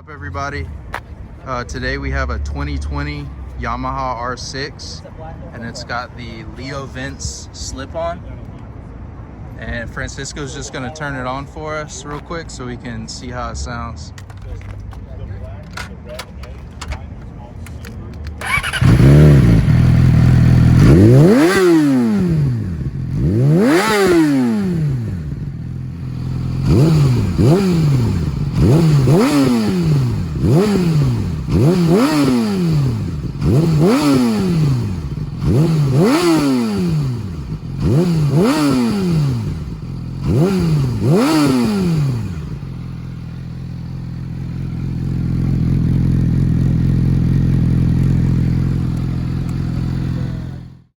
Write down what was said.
What's up, everybody? Today we have a 2020 Yamaha R6 and it's got the LeoVince slip-on, and Francisco's just going to turn it on for us real quick so we can see how it sounds. Woo!